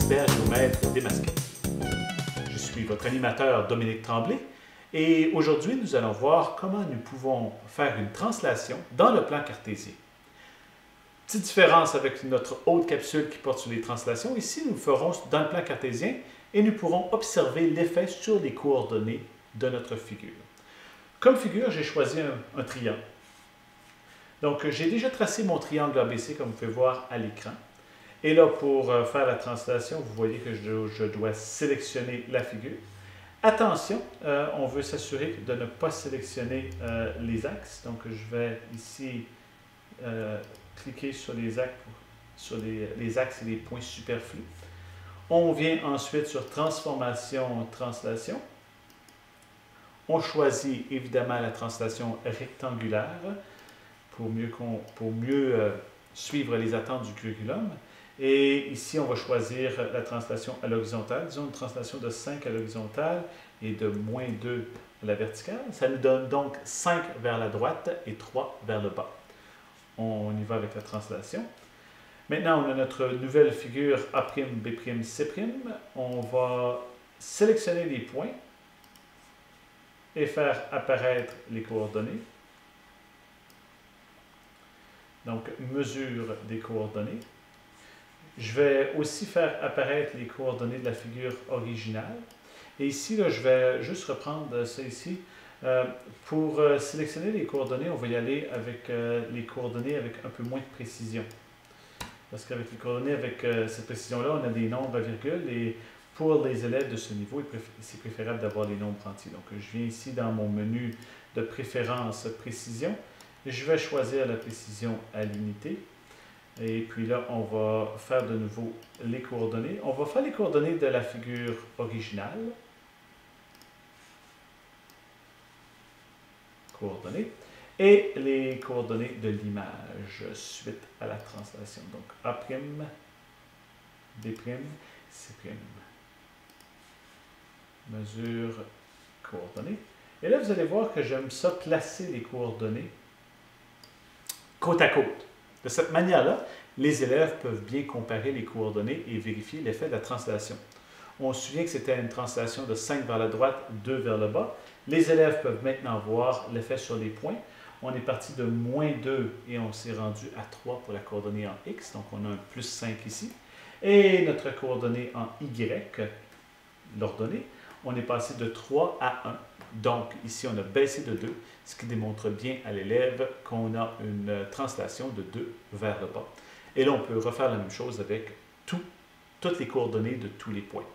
cybergéomètre démasqué. Je suis votre animateur Dominique Tremblay et aujourd'hui nous allons voir comment nous pouvons faire une translation dans le plan cartésien. Petite différence avec notre autre capsule qui porte sur les translations, ici nous le ferons dans le plan cartésien et nous pourrons observer l'effet sur les coordonnées de notre figure. Comme figure, j'ai choisi un triangle. Donc, j'ai déjà tracé mon triangle ABC, comme vous pouvez voir à l'écran. Et là, pour faire la translation, vous voyez que je dois sélectionner la figure. Attention, on veut s'assurer de ne pas sélectionner les axes. Donc, je vais ici cliquer sur les axes, les axes et les points superflus. On vient ensuite sur Transformation, Translation. On choisit évidemment la translation rectangulaire pour mieux suivre les attentes du curriculum. Et ici, on va choisir la translation à l'horizontale. Disons une translation de 5 à l'horizontale et de -2 à la verticale. Ça nous donne donc 5 vers la droite et 3 vers le bas. On y va avec la translation. Maintenant, on a notre nouvelle figure A', B', C'. On va sélectionner les points et faire apparaître les coordonnées. Donc, mesure des coordonnées. Je vais aussi faire apparaître les coordonnées de la figure originale. Et ici, là, je vais juste reprendre ça ici. Pour sélectionner les coordonnées, on va y aller avec les coordonnées avec un peu moins de précision. Parce qu'avec les coordonnées avec cette précision-là, on a des nombres à virgule et pour les élèves de ce niveau, c'est préférable d'avoir les nombres entiers. Donc, je viens ici dans mon menu de préférence précision. Je vais choisir la précision à l'unité. Et puis là, on va faire de nouveau les coordonnées. On va faire les coordonnées de la figure originale. Coordonnées. Et les coordonnées de l'image suite à la translation. Donc, A', B', C'. Mesure, coordonnées. Et là, vous allez voir que j'aime ça placer les coordonnées côte à côte. De cette manière-là, les élèves peuvent bien comparer les coordonnées et vérifier l'effet de la translation. On se souvient que c'était une translation de 5 vers la droite, 2 vers le bas. Les élèves peuvent maintenant voir l'effet sur les points. On est parti de -2 et on s'est rendu à 3 pour la coordonnée en X. Donc, on a un +5 ici. Et notre coordonnée en Y, l'ordonnée, on est passé de 3 à 1. Donc, ici, on a baissé de 2, ce qui démontre bien à l'élève qu'on a une translation de 2 vers le bas. Et là, on peut refaire la même chose avec toutes les coordonnées de tous les points.